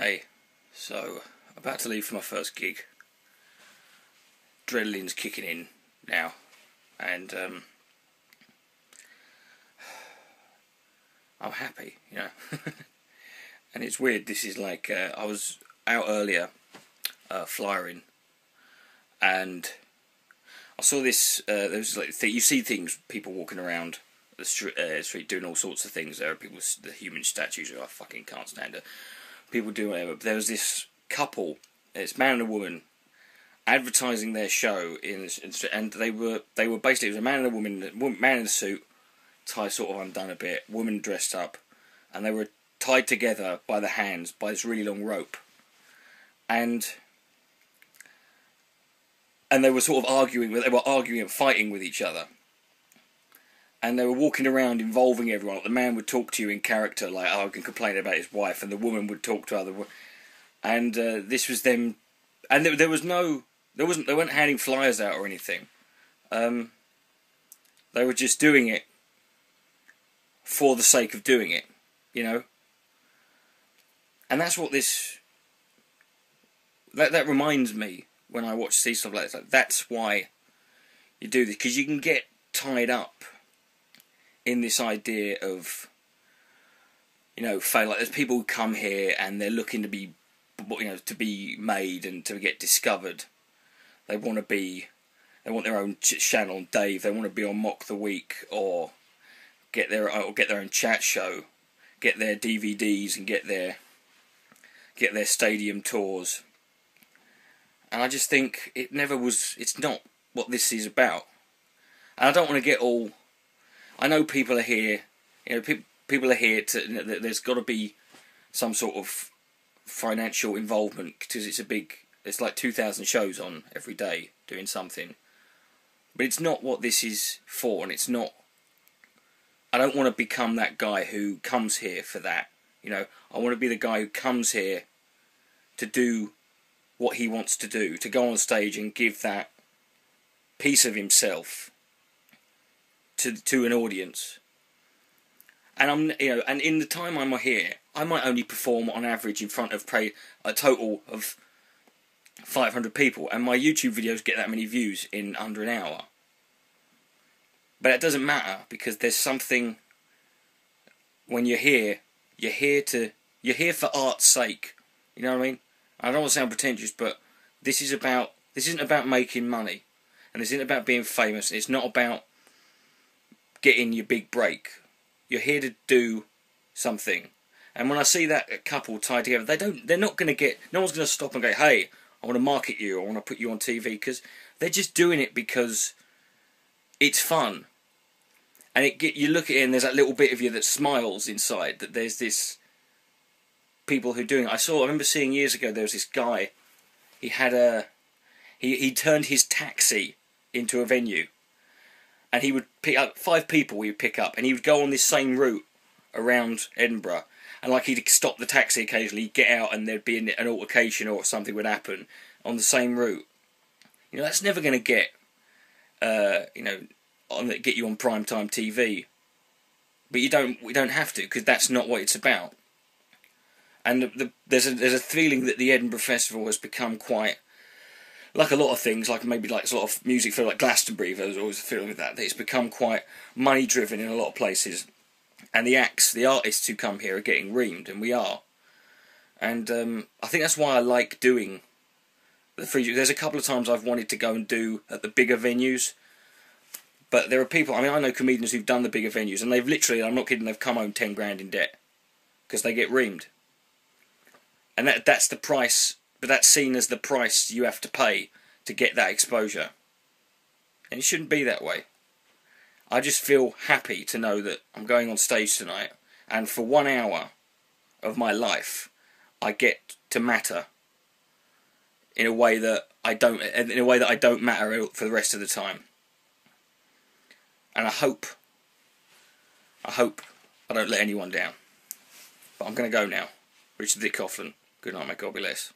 Hey, so about to leave for my first gig. Adrenaline's kicking in now, and I'm happy, you know. And it's weird. This is like I was out earlier, flyering, and I saw this. There was like you see things, people walking around the street doing all sorts of things. There are people, the human statues who I fucking can't stand it. People do whatever. But there was this couple, it's man and a woman, advertising their show and they were basically, it was a man and a woman, man in a suit, tie sort of undone a bit, woman dressed up, and they were tied together by the hands by this really long rope, and they were sort of arguing and fighting with each other. And they were walking around involving everyone. The man would talk to you in character, like, I can complain about his wife, and the woman would talk to other. And this was them, and they weren't handing flyers out or anything. They were just doing it for the sake of doing it, you know. And that's what that reminds me when I see stuff like this. Like, that's why you do this, because you can get tied up in this idea of, you know, fail. Like, there's people who come here and they're looking to be, you know, to be made and to get discovered. They want their own channel on Dave. They want to be on Mock the Week or get their own chat show, get their DVDs and get their stadium tours. And I just think it's not what this is about. And I don't want to get all. I know people are here, you know, people are here to, you know, there's got to be some sort of financial involvement, because it's like 2,000 shows on every day doing something. But it's not what this is for, and it's not, I don't want to become that guy who comes here for that, you know. I want to be the guy who comes here to do what he wants to do, to go on stage and give that piece of himself to an audience. And and in the time I'm here, I might only perform on average in front of a total of 500 people, and my YouTube videos get that many views in under an hour. But it doesn't matter, because there's something, when you're here for art's sake. You know what I mean? I don't want to sound pretentious, but this isn't about making money, and this isn't about being famous. It's not about getting your big break. You're here to do something. And when I see that couple tied together, they're not going to get, no one's going to stop and go, hey, I want to market you, I want to put you on TV, because they're just doing it because it's fun. And you look at it and there's that little bit of you that smiles inside, that there's this people who are doing it. I remember seeing years ago, there was this guy, he turned his taxi into a venue. And he would pick up 5 people, he would pick up, and he would go on this same route around Edinburgh. And like, he'd stop the taxi occasionally, he'd get out, and there'd be an altercation or something would happen on the same route. You know, that's never going to get, get you on primetime TV. But we don't have to, because that's not what it's about. And there's a feeling that the Edinburgh Festival has become quite, like a lot of things, like maybe like a lot of music for like Glastonbury, there's always a feeling of that it's become quite money driven in a lot of places, and the artists who come here are getting reamed, and we are. And I think that's why I like doing the free. There's a couple of times I've wanted to go and do at the bigger venues, but there are people, I mean, I know comedians who've done the bigger venues, and they've literally, I'm not kidding, they've come home 10 grand in debt because they get reamed. And that's the price. But that's seen as the price you have to pay to get that exposure. And it shouldn't be that way. I just feel happy to know that I'm going on stage tonight, and for 1 hour of my life, I get to matter in a way that I don't matter for the rest of the time. And I hope I don't let anyone down. But I'm going to go now. Richard Dick Coughlan. Good night, mate. God bless.